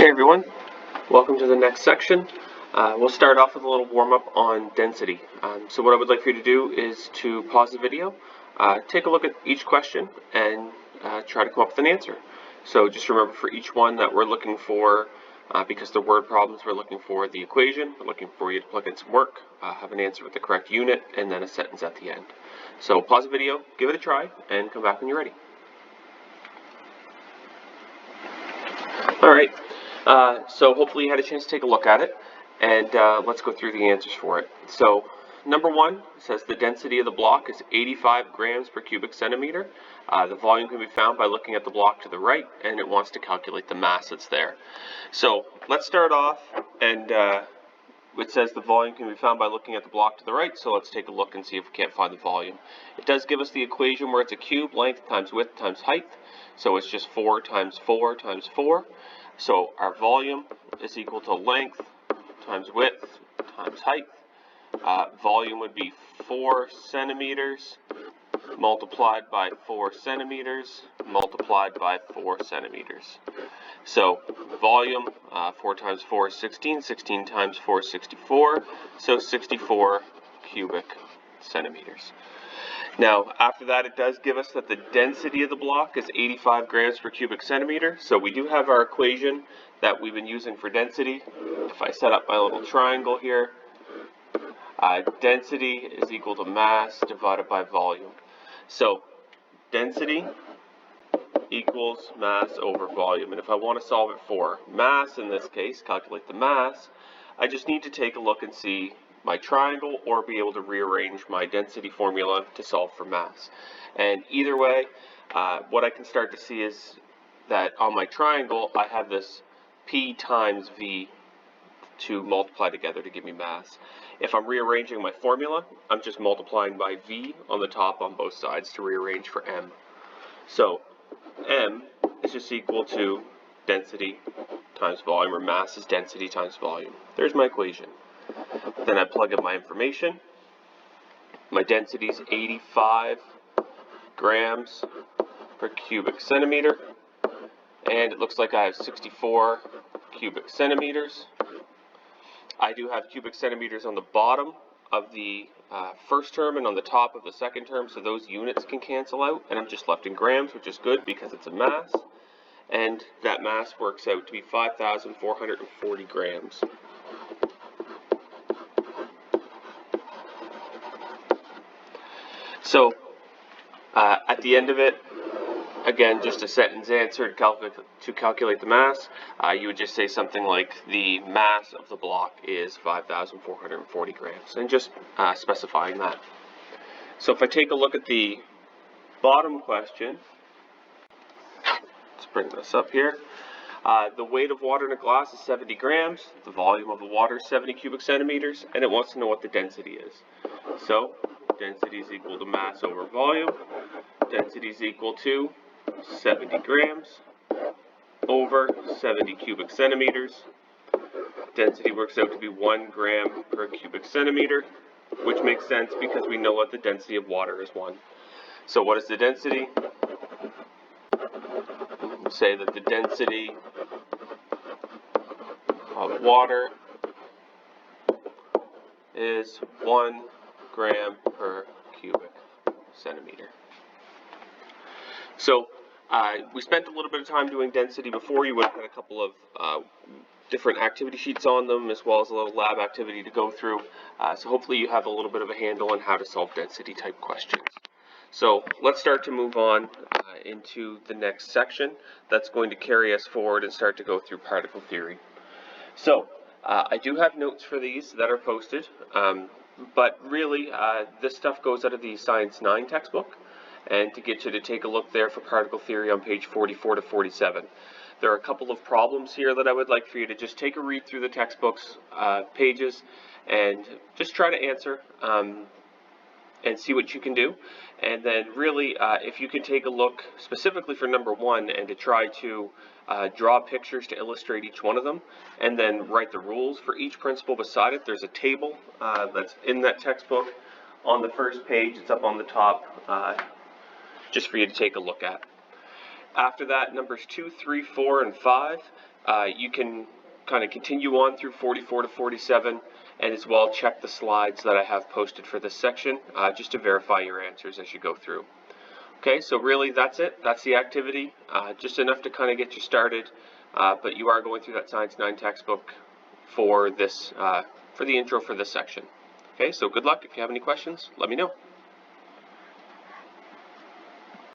Hey everyone, welcome to the next section. We'll start off with a little warm-up on density. So what I would like for you to do is to pause the video, take a look at each question, and try to come up with an answer. So just remember for each one that we're looking for, because they're word problems, we're looking for the equation, we're looking for you to plug in some work, have an answer with the correct unit, and then a sentence at the end. So pause the video, give it a try, and come back when you're ready. Alright. So hopefully you had a chance to take a look at it, and let's go through the answers for it. So number one says the density of the block is 85 grams per cubic centimeter. The volume can be found by looking at the block to the right, and it wants to calculate the mass that's there. So let's start off, and it says the volume can be found by looking at the block to the right, so let's take a look and see if we can't find the volume. It does give us the equation where it's a cube, length times width times height, so it's just 4 times 4 times 4. So our volume is equal to length times width times height. Volume would be 4 centimeters multiplied by 4 centimeters multiplied by 4 centimeters. So volume, 4 times 4 is 16, 16 times 4 is 64, so 64 cubic centimeters. Now, after that, it does give us that the density of the block is 85 grams per cubic centimeter. So we do have our equation that we've been using for density. If I set up my little triangle here, density is equal to mass divided by volume. So density equals mass over volume. And if I want to solve it for mass, in this case, calculate the mass, I just need to take a look and see my triangle or be able to rearrange my density formula to solve for mass. And either way, what I can start to see is that on my triangle I have this P times V to multiply together to give me mass. If I'm rearranging my formula, I'm just multiplying by V on the top on both sides to rearrange for M. So M is just equal to density times volume, or mass is density times volume. There's my equation. Then I plug in my information. My density is 85 grams per cubic centimeter, and it looks like I have 64 cubic centimeters. I do have cubic centimeters on the bottom of the first term and on the top of the second term, so those units can cancel out, and I'm just left in grams, which is good because it's a mass, and that mass works out to be 5,440 grams. So, at the end of it, again, just a sentence answer to calculate the mass. You would just say something like the mass of the block is 5,440 grams, and just specifying that. So if I take a look at the bottom question, let's bring this up here. The weight of water in a glass is 70 grams, the volume of the water is 70 cubic centimeters, and it wants to know what the density is. So, density is equal to mass over volume. Density is equal to 70 grams over 70 cubic centimeters. Density works out to be 1 gram per cubic centimeter, which makes sense because we know what the density of water is 1. So what is the density? We'll say that the density of water is 1 gram per cubic centimeter. So we spent a little bit of time doing density before. You would have had a couple of different activity sheets on them, as well as a little lab activity to go through. So hopefully you have a little bit of a handle on how to solve density type questions. So let's start to move on into the next section that's going to carry us forward and start to go through particle theory. So I do have notes for these that are posted, but really this stuff goes out of the Science 9 textbook, and to get you to take a look there for particle theory on page 44 to 47. There are a couple of problems here that I would like for you to just take a read through the textbook's pages and just try to answer and see what you can do. And then really, if you can take a look specifically for number 1 and to try to draw pictures to illustrate each one of them, and then write the rules for each principle beside it. There's a table that's in that textbook on the first page. It's up on the top just for you to take a look at. After that, numbers 2, 3, 4, and 5, you can kind of continue on through 44 to 47, and as well check the slides that I have posted for this section just to verify your answers as you go through. Okay, so really that's it. That's the activity, just enough to kind of get you started, but you are going through that Science 9 textbook for this, for the intro for this section. Okay, so good luck. If you have any questions, let me know.